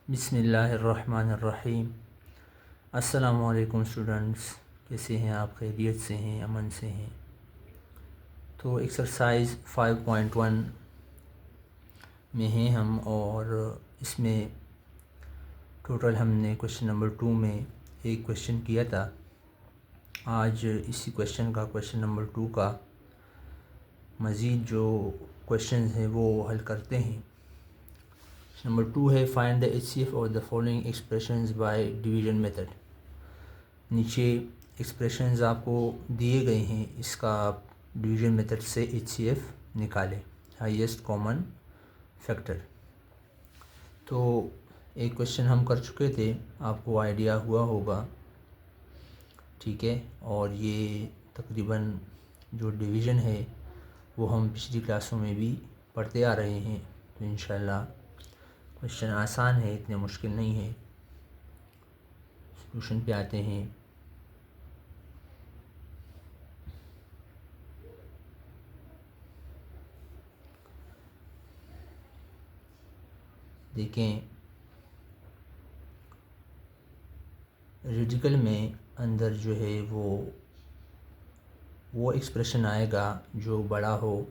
बिस्मिल्लाहिर्रहमानिर्रहीम। अस्सलामुअलैकुम स्टूडेंट्स, कैसे हैं आप? खैरियत से हैं, अमन से हैं? तो एक्सरसाइज 5.1 में हैं हम, और इसमें टोटल हमने क्वेश्चन नंबर 2 में एक क्वेश्चन किया था। आज इसी क्वेश्चन नंबर 2 का मज़ीद जो क्वेश्चन हैं वो हल करते हैं। नंबर 2 है फाइंड द HCF और the following expressions by division method. नीचे एक्सप्रेशंस आपको दिए गए हैं, इसका आप डिवीजन मेथड से HCF निकालें, हाईएस्ट कॉमन फैक्टर। तो एक क्वेश्चन हम कर चुके थे, आपको आइडिया हुआ होगा, ठीक है। और ये तकरीबन जो डिवीज़न है वो हम पिछली क्लासों में भी पढ़ते आ रहे हैं, तो इंशाल्लाह क्वेश्चन आसान है, इतने मुश्किल नहीं है। सॉल्यूशन पे आते हैं। देखें, रेडिकल में अंदर जो है वो एक्सप्रेशन आएगा जो बड़ा हो,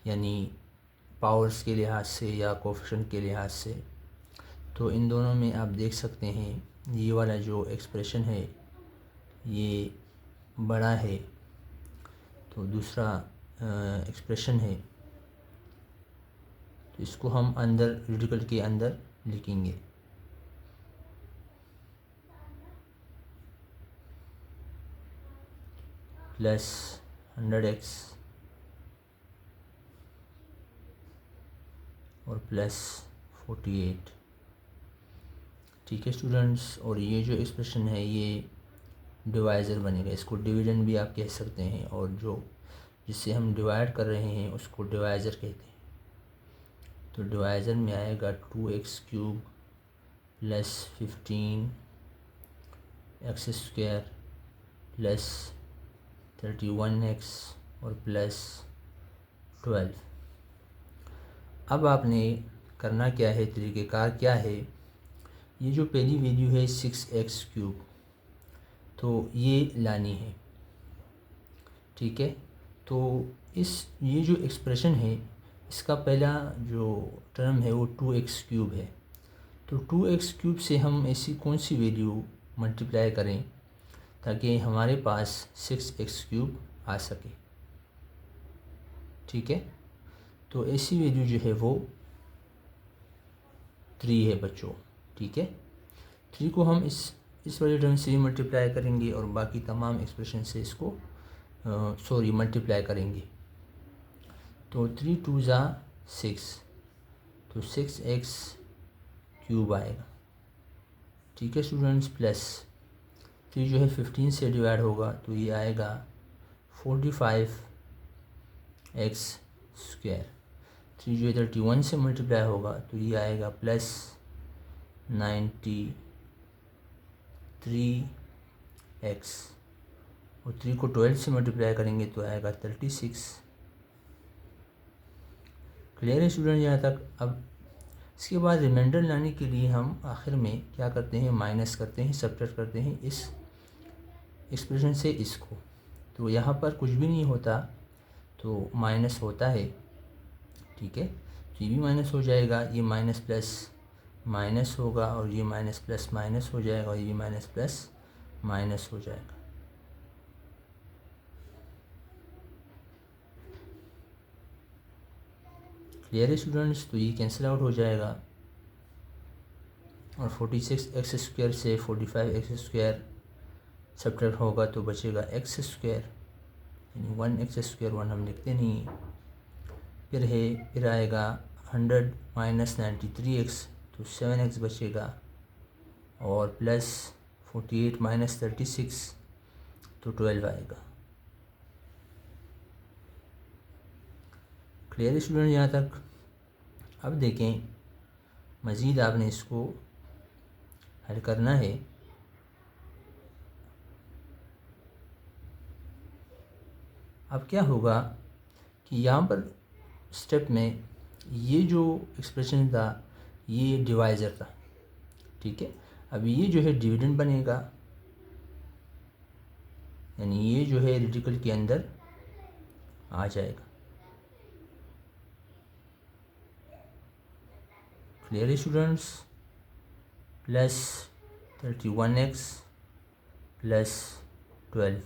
यानी पावर्स के लिहाज से या कोएफिशिएंट के लिहाज से। तो इन दोनों में आप देख सकते हैं, ये वाला जो एक्सप्रेशन है ये बड़ा है, तो दूसरा एक्सप्रेशन है, तो इसको हम अंदर रेडिकल के अंदर लिखेंगे। प्लस 100x और प्लस 48, ठीक है स्टूडेंट्स। और ये जो एक्सप्रेशन है ये डिवाइज़र बनेगा, इसको डिवीजन भी आप कह सकते हैं, और जो जिससे हम डिवाइड कर रहे हैं उसको डिवाइज़र कहते हैं। तो डिवाइज़र में आएगा 2x³ plus 15x² plus 31x और प्लस 12। अब आपने करना क्या है, तरीक़ेकार क्या है, ये जो पहली वैल्यू है 6x³, तो ये लानी है, ठीक है। तो ये जो एक्सप्रेशन है इसका पहला जो टर्म है वो 2x³ है, तो 2x³ से हम ऐसी कौन सी वैल्यू मल्टीप्लाई करें ताकि हमारे पास 6x³ आ सके, ठीक है। तो ऐसी वैल्यू जो है वो 3 है बच्चों, ठीक है। 3 को हम इस वाले टर्म से मल्टीप्लाई करेंगे और बाकी तमाम एक्सप्रेशन से इसको मल्टीप्लाई करेंगे। तो 3 2 ज़ा 6, तो 6x³ आएगा, ठीक है स्टूडेंट्स। प्लस 3 जो है 15 से डिवाइड होगा, तो ये आएगा 45x²। 3 जो है 31 से मल्टीप्लाई होगा, तो ये आएगा प्लस 93x, और 3 को 12 से मल्टीप्लाई करेंगे तो आएगा 36। क्लियर है स्टूडेंट यहाँ तक? अब इसके बाद रिमाइंडर लाने के लिए हम आखिर में क्या करते हैं, माइनस करते हैं, सब्ट्रैक्ट करते हैं इस एक्सप्रेशन से इसको। तो यहाँ पर कुछ भी नहीं होता, तो माइनस होता है, ठीक है। तो ये भी माइनस हो जाएगा, ये माइनस प्लस माइनस होगा, और ये माइनस प्लस माइनस हो जाएगा, और ये माइनस प्लस माइनस हो जाएगा। क्लियर है स्टूडेंट्स? तो ये कैंसिल आउट हो जाएगा, और 46x² से 45x² सब्ट्रैक्ट होगा तो बचेगा x², यानी 1x², 1 हम लिखते नहीं। फिर आएगा 100 माइनस 93x, तो 7x बचेगा, और प्लस 48 माइनस 36, तो 12 आएगा। क्लियर स्टूडेंट यहाँ तक? अब देखें, मज़ीद आपने इसको हल करना है। अब क्या होगा कि यहाँ पर स्टेप में ये जो एक्सप्रेशन था ये डिवाइज़र था, ठीक है। अब ये जो है डिविडेंड बनेगा, यानी ये जो है रेडिकल के अंदर आ जाएगा। क्लियर है स्टूडेंट्स? प्लस 31x प्लस 12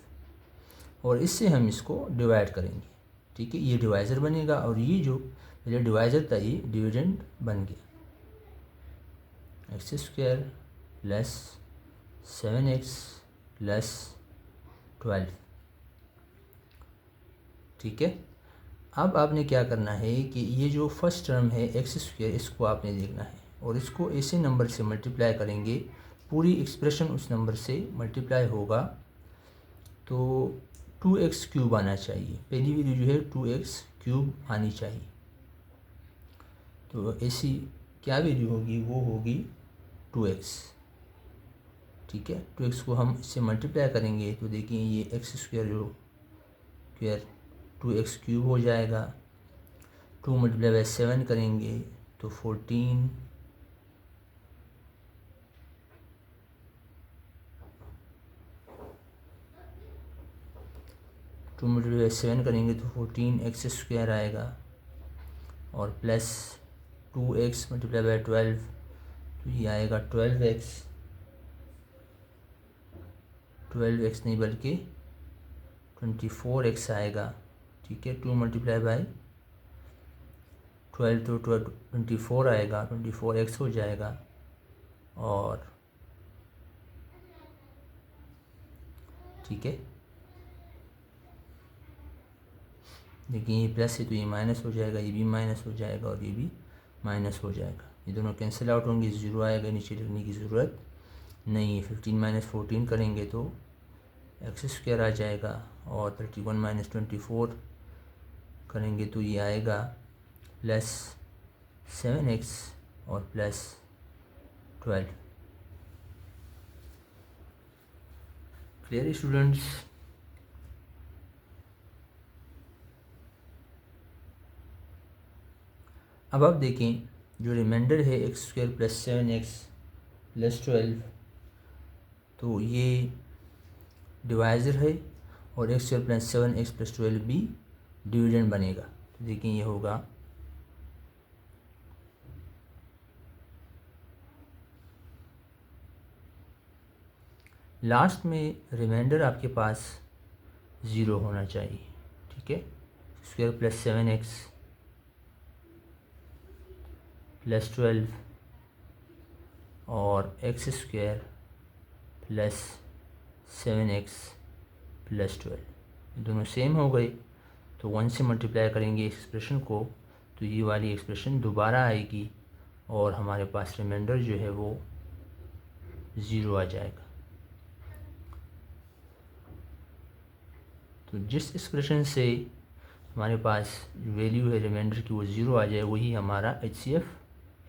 और इससे हम इसको डिवाइड करेंगे। ठीक है, ये डिवाइज़र बनेगा और ये जो पहले डिवाइज़र था ये डिविडेंड बन गया। X square plus 7x plus 12। ठीक है, अब आपने क्या करना है कि ये जो फर्स्ट टर्म है एक्स स्क्वायर, इसको आपने देखना है और इसको ऐसे नंबर से मल्टीप्लाई करेंगे, पूरी एक्सप्रेशन उस नंबर से मल्टीप्लाई होगा तो 2x क्यूब आना चाहिए। पहली वैल्यू जो है 2x क्यूब आनी चाहिए। तो ऐसी क्या वैल्यू होगी, वो होगी 2x। ठीक है, 2x को हम इससे मल्टीप्लाई करेंगे तो देखिए ये एक्स स्क्वायर जो स्क्वायर 2x क्यूब हो जाएगा। 2 मल्टीप्लाई बाई 7 करेंगे तो 14, 2 मल्टीप्लाई बाई 7 करेंगे तो 14x स्क्वायर आएगा और प्लस 2x मल्टीप्लाई बाई 12 तो ये आएगा 12x नहीं बल्कि 24x आएगा। ठीक है, 2 मल्टीप्लाई बाई 12 तो 24 आएगा, 24x हो जाएगा और ठीक है, देखिए ये प्लस है तो ये माइनस हो जाएगा, ये भी माइनस हो जाएगा और ये भी माइनस हो जाएगा। ये दोनों कैंसिल आउट होंगे, ज़ीरो आएगा, नीचे लिखने की ज़रूरत नहीं है। 15 माइनस 14 करेंगे तो एक्स स्क्वायर आ जाएगा और 31 माइनस 24 करेंगे तो ये आएगा प्लस 7x और प्लस 12। Clear students? अब आप देखें जो रिमाइंडर है x square plus 7x plus 12 तो ये डिवाइज़र है और x square plus 7x plus 12 भी डिविडेंड बनेगा। तो देखिए ये होगा लास्ट में रिमाइंडर आपके पास ज़ीरो होना चाहिए। ठीक है, स्क्वायर प्लस 7x प्लस 12 और x square plus 7x plus 12 दोनों सेम हो गए तो 1 से मल्टीप्लाई करेंगे एक्सप्रेशन को तो ये वाली एक्सप्रेशन दोबारा आएगी और हमारे पास रिमाइंडर जो है वो ज़ीरो आ जाएगा। तो जिस एक्सप्रेशन से हमारे पास वैल्यू है रिमाइंडर की वो ज़ीरो आ जाए वही हमारा HCF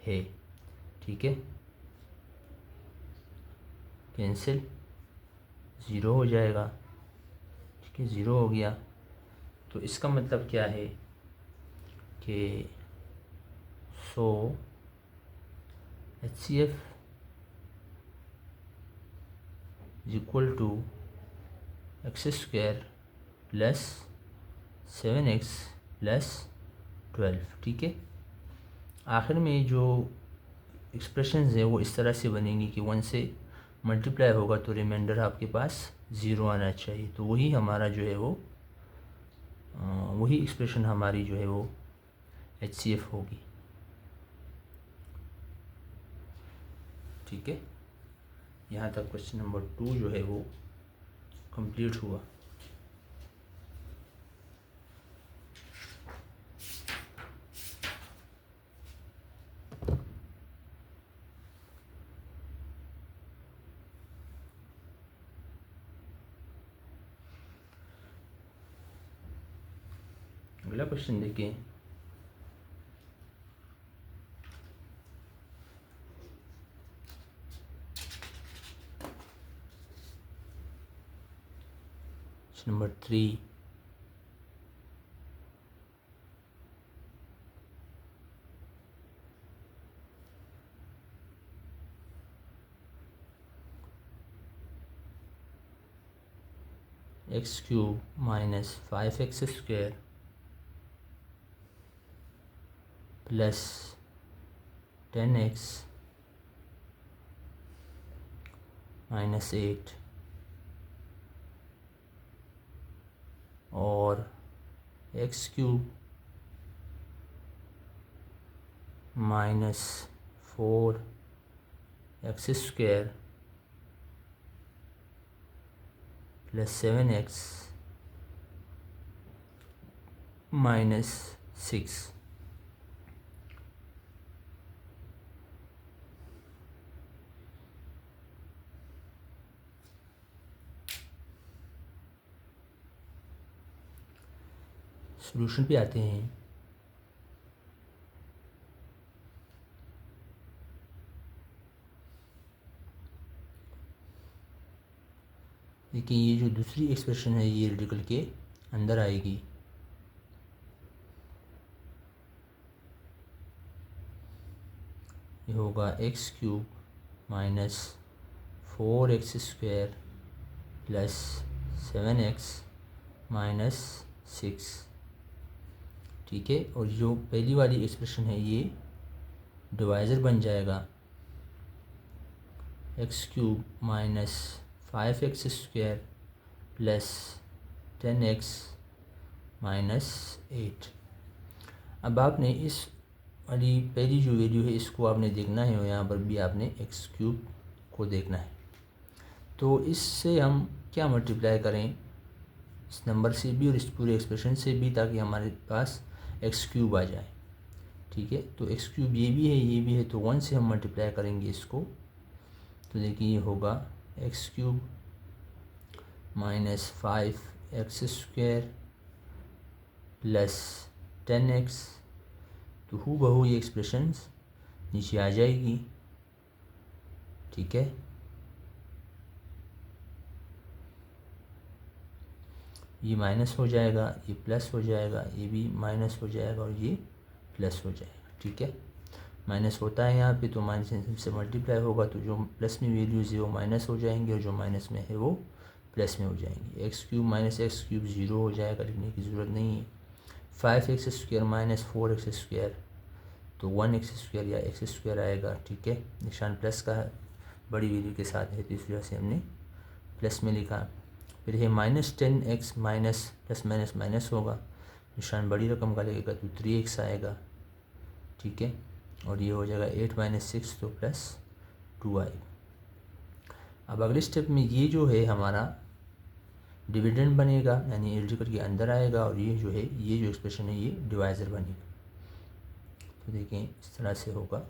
है। ठीक है, कैंसिल, ज़ीरो हो जाएगा। ठीक है, ज़ीरो हो गया तो इसका मतलब क्या है कि so HCF is equal to x square plus 7x plus 12। ठीक है, आखिर में जो एक्सप्रेशंस है वो इस तरह से बनेंगी कि 1 से मल्टीप्लाई होगा तो रिमाइंडर आपके पास ज़ीरो आना चाहिए। तो वही हमारा जो है वो वही एक्सप्रेशन हमारी जो है वो HCF होगी। ठीक है, यहाँ तक क्वेश्चन नंबर 2 जो है वो कंप्लीट हुआ। अगला क्वेश्चन देखिए, number 3। X cube minus 5x square plus 10x minus 8 और x cube minus 4x square plus 7x minus 6। Solution पे आते हैं। देखिए ये जो दूसरी एक्सप्रेशन है ये रेडिकल के अंदर आएगी। ये होगा x cube minus 4x square plus 7x minus 6। ठीक है, और जो पहली वाली एक्सप्रेशन है ये डिवाइज़र बन जाएगा x cube minus 5x square plus 10x minus 8। अब आपने इस वाली पहली जो वैल्यू है इसको आपने देखना है और यहाँ पर भी आपने एक्स क्यूब को देखना है। तो इससे हम क्या मल्टीप्लाई करें इस नंबर से भी और इस पूरे एक्सप्रेशन से भी, ताकि हमारे पास एक्स क्यूब आ जाए। ठीक है, तो एक्स क्यूब ये भी है ये भी है, तो 1 से हम मल्टीप्लाई करेंगे इसको। तो देखिए ये होगा x cube minus 5x square plus 10x। तो हूबहू ये एक्सप्रेशंस नीचे आ जाएगी। ठीक है, ये माइनस हो जाएगा, ये प्लस हो जाएगा, ये भी माइनस हो जाएगा और ये प्लस हो जाएगा। ठीक है, माइनस होता है यहाँ पे तो माइनस से मल्टीप्लाई होगा, तो जो प्लस में वैल्यूज़ है वो माइनस हो जाएंगे और जो माइनस में है वो प्लस में हो जाएंगे। X cube minus x cube zero हो जाएगा, लिखने की ज़रूरत नहीं है। 5x square minus 4x square, तो 1x स्क्वायर या एक्स स्क्वायर आएगा। ठीक है, निशान प्लस का बड़ी वैल्यू के साथ है तो इस वजह से हमने प्लस में लिखा। फिर है minus 10x minus plus minus minus होगा, निशान बड़ी रकम का लगेगा तो 3x आएगा। ठीक है, और ये हो जाएगा 8 माइनस 6 तो प्लस 2 आएगा। अब अगले स्टेप में ये जो है हमारा डिविडेंड बनेगा, यानी इंटीग्रल के अंदर आएगा, और ये जो है ये जो एक्सप्रेशन है ये डिवाइज़र बनेगा। तो देखें इस तरह से होगा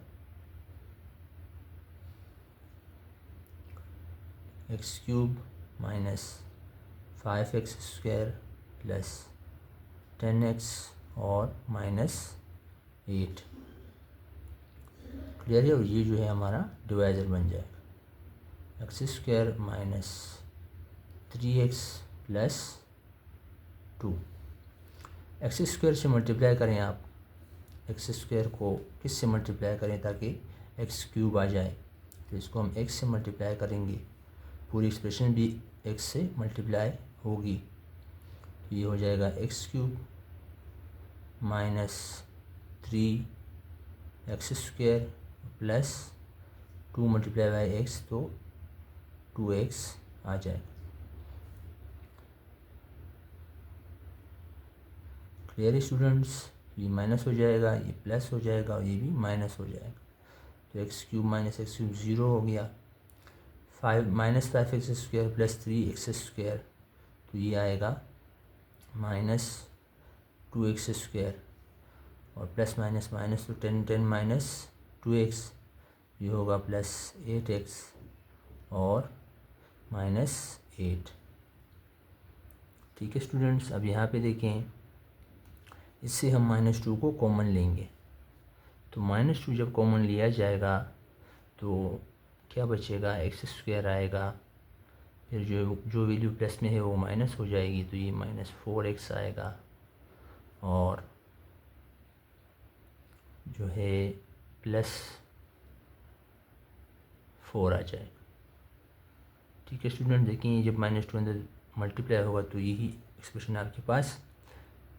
x cube minus 5x square plus 10x और माइनस 8। क्लियर है, और ये जो है हमारा डिवाइज़र बन जाएगा x square minus 3x plus 2। X square से मल्टीप्लाई करें आप, एक्स स्क्वायर को किस से मल्टीप्लाई करें ताकि एक्स क्यूब आ जाए, तो इसको हम एक्स से मल्टीप्लाई करेंगे, पूरी एक्सप्रेशन भी एक्स से मल्टीप्लाई होगी। तो ये हो जाएगा x cube minus 3x square plus 2 multiply by x, तो 2x आ जाएगा। क्लियर स्टूडेंट्स, ये माइनस हो जाएगा, ये प्लस हो जाएगा और ये भी माइनस हो जाएगा। तो x cube minus x cube zero हो गया। 5 minus 5x square plus 3x square, तो ये आएगा माइनस 2x स्क्वायर और प्लस माइनस माइनस, तो 10 माइनस 2x, ये होगा प्लस 8x और माइनस 8। ठीक है स्टूडेंट्स, अब यहाँ पे देखें, इससे हम -2 को कॉमन लेंगे, तो -2 जब कॉमन लिया जाएगा तो क्या बचेगा, एक्स स्क्वायर आएगा, फिर जो वैल्यू प्लस में है वो माइनस हो जाएगी, तो ये -4x आएगा और जो है प्लस 4 आ जाएगा। ठीक है स्टूडेंट, देखिए जब -2 अंदर मल्टीप्लाई होगा तो यही एक्सप्रेशन आपके पास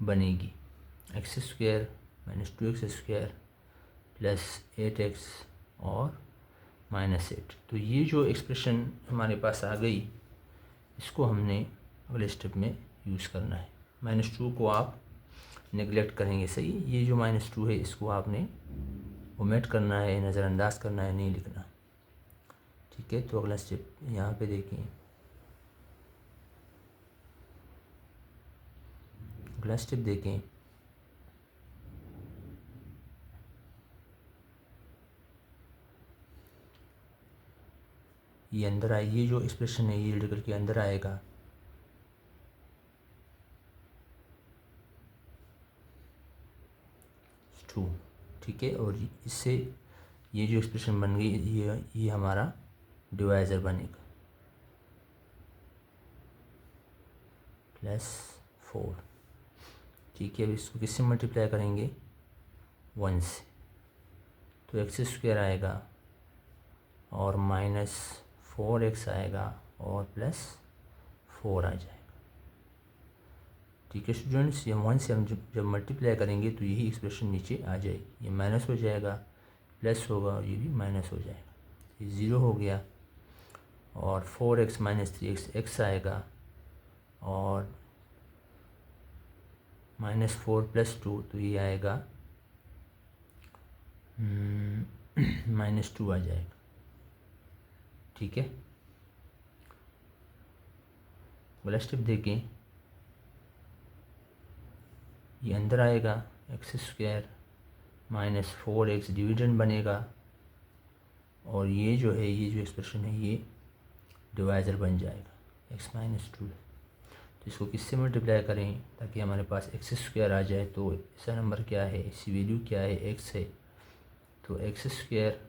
बनेगी। X square minus 2x square plus 8x और -8। तो ये जो एक्सप्रेशन हमारे पास आ गई, इसको हमने अगले स्टेप में यूज़ करना है। -2 को आप नेगलेक्ट करेंगे, सही। ये जो -2 है इसको आपने ओमिट करना है, नज़रअंदाज करना है, नहीं लिखना, ठीक है। तो अगला स्टेप यहाँ पे देखें, अगला स्टेप देखें। ये अंदर आए, ये जो एक्सप्रेशन है ये रीड करके अंदर आएगा। टू, ठीक है। और इससे ये जो एक्सप्रेशन बन गई, ये हमारा डिवाइज़र बनेगा +4, ठीक है। अब इसको किससे मल्टीप्लाई करेंगे? 1 से, तो एक्स स्क्वायर आएगा और -4x आएगा और +4 आ जाएगा, ठीक है स्टूडेंट्स। ये 1 से हम जब मल्टीप्लाई करेंगे तो यही एक्सप्रेशन नीचे आ जाएगी। ये माइनस हो जाएगा, प्लस होगा और ये भी माइनस हो जाएगा, ये 0 हो गया। और 4x - 3x x आएगा और -4 + 2 तो ये आएगा -2 आ जाएगा, ठीक है। अगला स्टेप देखें, ये अंदर आएगा, एक्स स्क्वायर -4x डिवीजन बनेगा और ये जो है, ये जो एक्सप्रेशन है ये डिवाइज़र बन जाएगा, x - 2। तो इसको किससे मल्टीप्लाई करें ताकि हमारे पास एक्स स्क्वायर आ जाए? तो ऐसा नंबर क्या है, इसकी वैल्यू क्या है? x है, तो एक्स स्क्वायर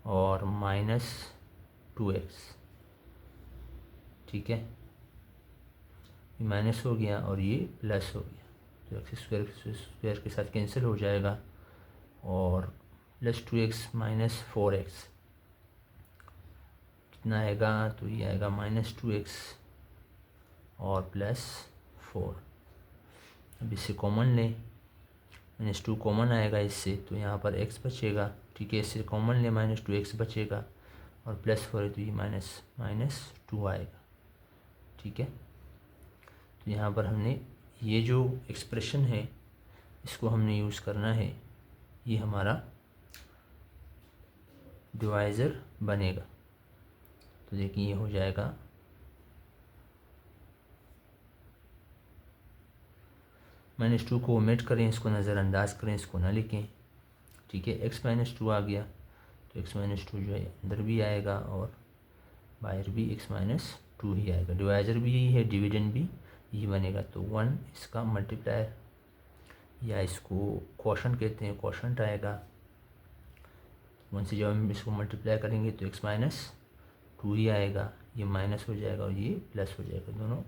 और -2x, ठीक है। ये माइनस हो गया और ये प्लस हो गया, तो एक्स स्क्वायर के साथ कैंसिल हो जाएगा और +2x - 4x कितना आएगा? तो ये आएगा -2x और +4। अब इससे कॉमन लें, -2 कॉमन आएगा इससे, तो यहाँ पर x बचेगा, ठीक है। इससे कॉमन लें, -2x बचेगा और +4 है तो ये -2 आएगा, ठीक है। तो यहाँ पर हमने ये जो एक्सप्रेशन है इसको हमने यूज़ करना है, ये हमारा डिवाइज़र बनेगा। तो देखिए ये हो जाएगा -2 को ओमिट करें, इसको नज़रअंदाज करें, इसको ना लिखें, ठीक है। x - 2 आ गया तो x - 2 जो है अंदर भी आएगा और बाहर भी x - 2 ही आएगा। डिवाइज़र भी यही है, डिवीजन भी यही बनेगा। तो 1 इसका मल्टीप्लायर या इसको क्वोशंट कहते हैं, क्वोशंट आएगा। 1 से जब हम इसको मल्टीप्लाई करेंगे तो x - 2 ही आएगा, ये माइनस हो जाएगा और ये प्लस हो जाएगा, दोनों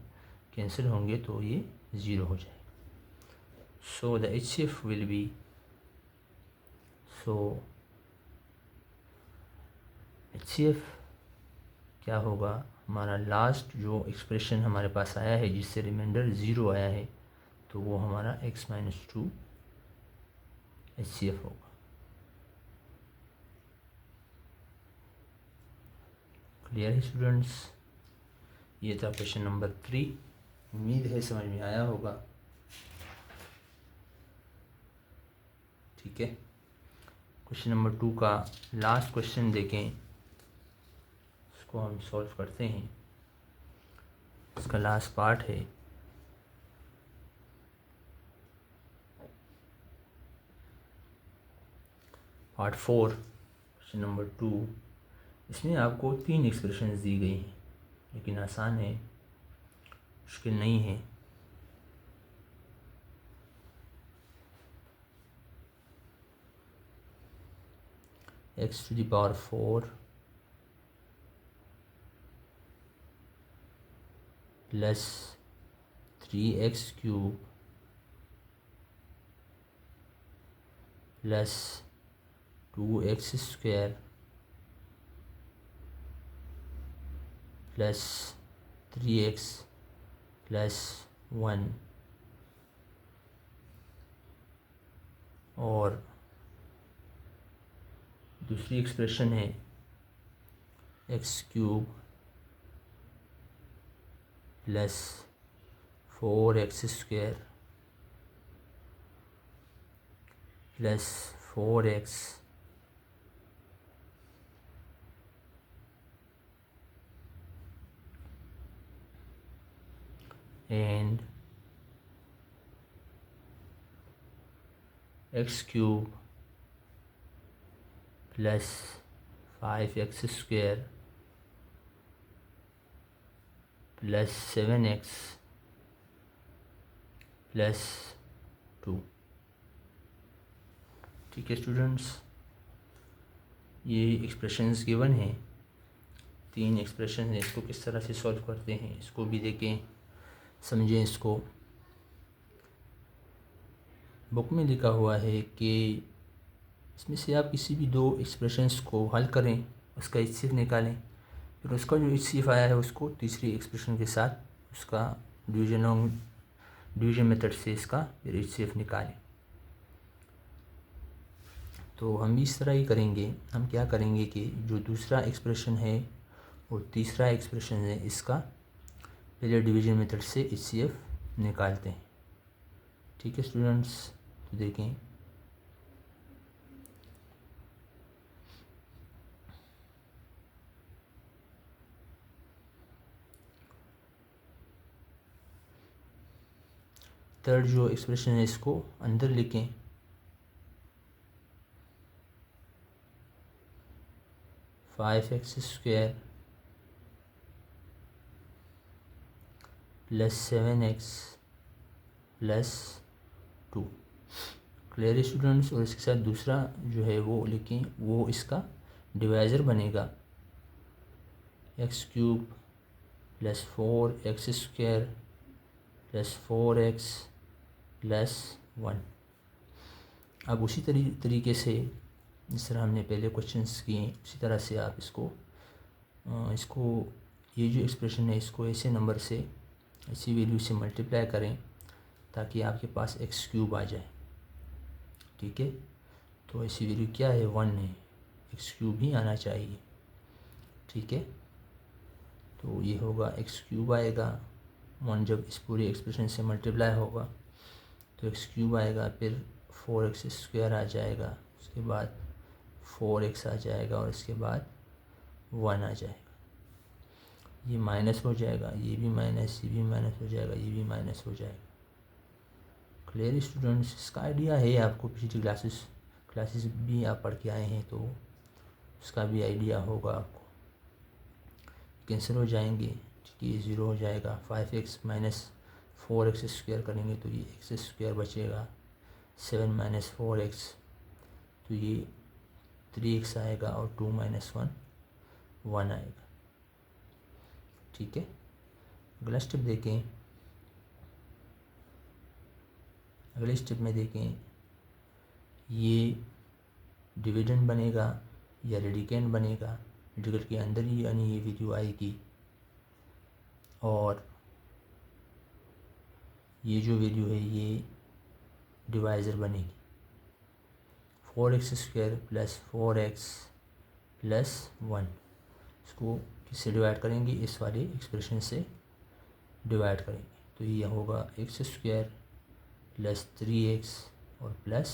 कैंसिल होंगे तो ये 0 हो जाएगा। So the HCF will be, so HCF क्या होगा? हमारा लास्ट जो एक्सप्रेशन हमारे पास आया है जिससे रिमाइंडर 0 आया है, तो वो हमारा x - 2 HCF होगा। क्लियर है स्टूडेंट्स? ये था क्वेश्चन नंबर 3। उम्मीद है समझ में आया होगा, ठीक है। क्वेश्चन नंबर 2 का लास्ट क्वेश्चन देखें, इसको हम सॉल्व करते हैं। इसका लास्ट पार्ट है, पार्ट 4 क्वेश्चन नंबर 2। इसमें आपको 3 एक्सप्रेशंस दी गई हैं, लेकिन आसान है, मुश्किल नहीं है। x⁴ plus 3x³ plus 2x² plus 3x plus 1 और दूसरी एक्सप्रेशन है x cube plus 4x square plus 4x and x cube plus 5x square plus 7x plus 2। ठीक है स्टूडेंट्स, ये एक्सप्रेशंस गिवन हैं, 3 एक्सप्रेशन हैं। इसको किस तरह से सॉल्व करते हैं इसको भी देखें, समझें। इसको बुक में लिखा हुआ है कि इसमें से आप किसी भी 2 एक्सप्रेशंस को हल करें, उसका HCF निकालें, फिर उसका जो HCF आया है उसको तीसरी एक्सप्रेशन के साथ उसका डिवीजन मेथड से इसका फिर HCF निकालें। तो हम भी इस तरह ही करेंगे। हम क्या करेंगे कि जो दूसरा एक्सप्रेशन है और तीसरा एक्सप्रेशन है इसका पहले डिवीजन मेथड से HCF निकालते हैं। ठीक है स्टूडेंट्स, तो देखें थर्ड जो एक्सप्रेशन है इसको अंदर लिखें। Five x square plus 7x plus 2। Clear students, और इसके साथ दूसरा जो है वो लिखें, वो इसका डिवाइज़र बनेगा x cube plus 4x square plus 4x plus 1। अब उसी तरीके से जिस तरह हमने पहले क्वेश्चंस किए उसी तरह से आप इसको ये जो एक्सप्रेशन है इसको ऐसे नंबर से ऐसी वैल्यू से मल्टीप्लाई करें ताकि आपके पास एक्स क्यूब आ जाए। ठीक है, तो ऐसी वैल्यू क्या है, 1 है, एक्स क्यूब ही आना चाहिए। ठीक है, तो ये होगा एक्स क्यूब आएगा 1, जब इस पूरे एक्सप्रेशन से मल्टीप्लाई होगा तो एक्स क्यूब आएगा, फिर 4x स्क्वायर आ जाएगा, उसके बाद 4x आ जाएगा और इसके बाद 1 आ जाएगा। ये माइनस हो जाएगा, ये भी माइनस, ये भी माइनस हो जाएगा, ये भी माइनस हो जाएगा। क्लियर स्टूडेंट्स, इसका आइडिया है आपको, पिछली क्लासेस भी आप पढ़ के आए हैं तो उसका भी आइडिया होगा आपको। कैंसिल हो जाएंगे, ठीक है, ये 0 हो जाएगा। 5x माइनस 4x स्क्वायर करेंगे तो ये एक्स स्क्वायर बचेगा। 7 माइनस 4x तो ये 3x आएगा और 2 माइनस 1 आएगा। ठीक है, अगला स्टेप देखें। अगले स्टेप में देखें, ये डिविडेंड बनेगा या रेडिकेंड बनेगा, डिविडेंड के अंदर ही यानी ये वैल्यू आएगी, और ये जो वैल्यू है ये डिवाइज़र बनेगी। 4x square plus 4x plus 1, इसको किससे डिवाइड करेंगे, इस वाले एक्सप्रेशन से डिवाइड करेंगे तो ये होगा एक्स स्क्वायर प्लस 3x और प्लस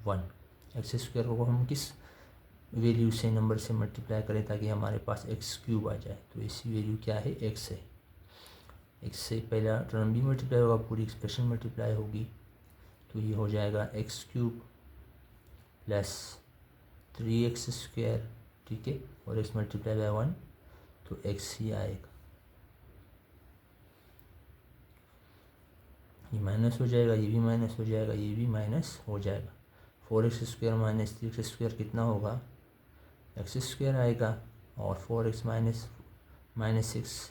1। एक्स स्क्वायर को हम किस वैल्यू से नंबर से मल्टीप्लाई करें ताकि हमारे पास एक्स क्यूब आ जाए, तो इसी वैल्यू क्या है, एक्स है। एक्स से पहला टर्म भी मल्टीप्लाई होगा, पूरी एक्सप्रेशन मल्टीप्लाई होगी, तो ये हो जाएगा x cube plus 3x square. ठीक है, और एक्स मल्टीप्लाई बाय 1 तो एक्स ही आएगा। ये माइनस हो जाएगा, ये भी माइनस हो जाएगा, ये भी माइनस हो जाएगा। 4x square minus 3x square कितना होगा, एक्स स्क्वायर आएगा, और 4x माइनस 6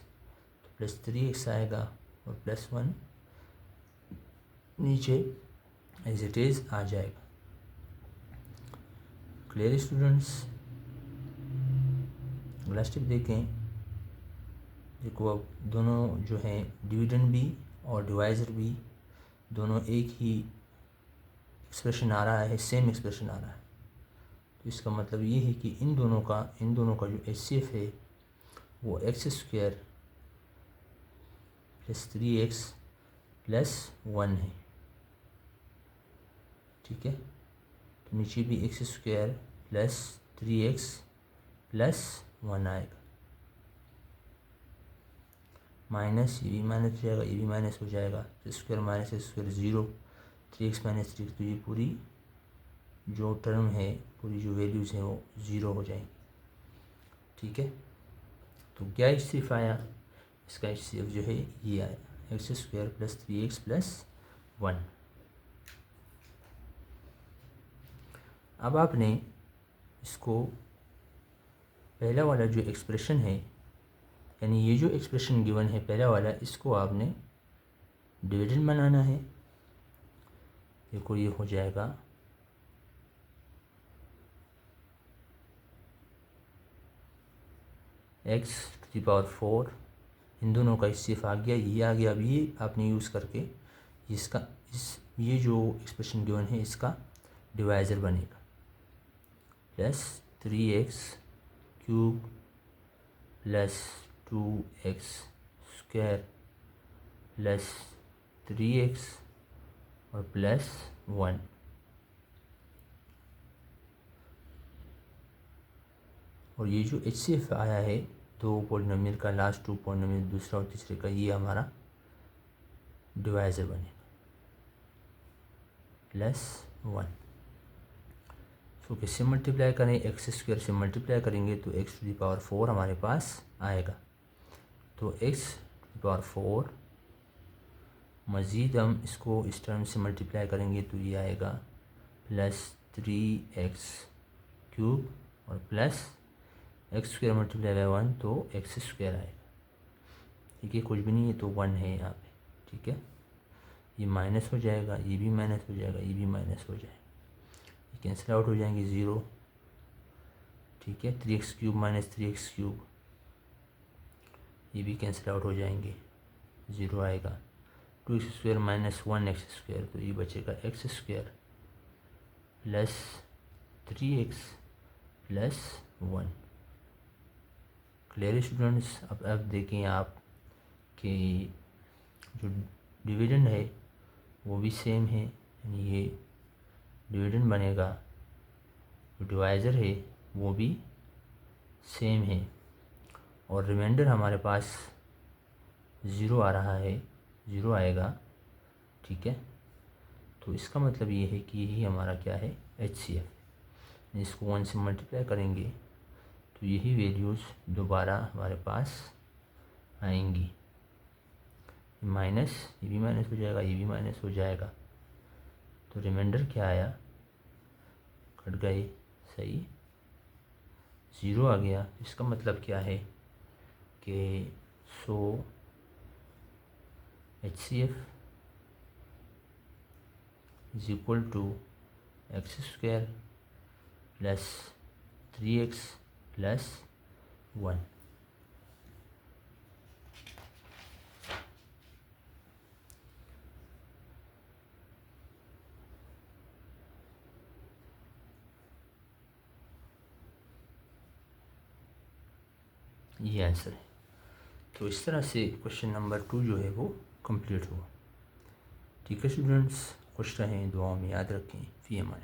तो प्लस 3x आएगा और प्लस 1 नीचे एज इट इज़ आ जाएगा। क्लियर स्टूडेंट्स, अगला स्टेप देखें। देखो अब दोनों जो हैं डिविडेंड भी और डिवाइज़र भी दोनों एक ही एक्सप्रेशन आ रहा है, सेम एक्सप्रेशन आ रहा है। तो इसका मतलब ये है कि इन दोनों का जो HCF है वो x² + 3x + 1 है। ठीक है, तो नीचे भी x² + 3x + 1 आएगा, माइनस ये भी माइनस हो जाएगा, ये भी माइनस हो जाएगा, square minus square 0, 3x - 3x, तो ये पूरी जो टर्म है, पूरी जो वैल्यूज़ हैं वो 0 हो जाएंगी। ठीक है, तो क्या HCF आया, इसका HCF जो है ये आया x² + 3x + 1। अब आपने इसको पहला वाला जो एक्सप्रेशन है, यानी ये जो एक्सप्रेशन गिवन है पहला वाला, इसको आपने डिविडेंड बनाना है। देखो ये हो जाएगा x⁴, इन दोनों का HCF आ गया, ये आ गया। अब ये आपने यूज़ करके ये जो एक्सप्रेशन गिवन है इसका डिवाइज़र बनेगा, +3x³ + 2x² + 3x और +1। और ये जो HCF आया है दो पॉलिनोमियल का, लास्ट 2 पॉलिनोमियल दूसरा और तीसरे का, ये हमारा डिवाइज़र बनेगा +1। तो किससे मल्टीप्लाई करें, x² से मल्टीप्लाई करेंगे तो x⁴ हमारे पास आएगा। तो x⁴, मज़ीद हम इसको इस टर्म से मल्टीप्लाई करेंगे तो ये आएगा +3x³ और +x² मल्टीप्लाई बाय 1 तो x² आएगा। ठीक है, कुछ भी नहीं है तो 1 है यहाँ पे। ठीक है, ये माइनस हो जाएगा, ये भी माइनस हो जाएगा, ये भी माइनस हो जाएगा, ये कैंसिल आउट हो जाएंगे 0। ठीक है, 3x³ - 3x³, ये भी कैंसिल आउट हो जाएंगे, 0 आएगा। 2x² - 1x², तो ये बचेगा x² + 3x + 1। Clear students. अब देखें आप कि जो डिविडेंड है वो भी सेम है, यानी ये डिविडेंड बनेगा, जो डिवाइज़र है वो भी सेम है, और रिमाइंडर हमारे पास 0 आ रहा है, 0 आएगा। ठीक है, तो इसका मतलब ये है कि यही हमारा क्या है, HCF। इसको 1 से मल्टीप्लाई करेंगे तो यही वैल्यूज़ दोबारा हमारे पास आएंगी। माइनस, ये भी माइनस हो जाएगा, ये भी माइनस हो जाएगा, तो रिमाइंडर क्या आया, कट गए, सही 0 आ गया। इसका मतलब क्या है कि HCF = x² + 3x + 1। ये आंसर है। तो इस तरह से क्वेश्चन नंबर 2 जो है वो कंप्लीट हुआ। ठीक है स्टूडेंट्स, खुश रहें, दुआओं में याद रखें। फ़ी अमान।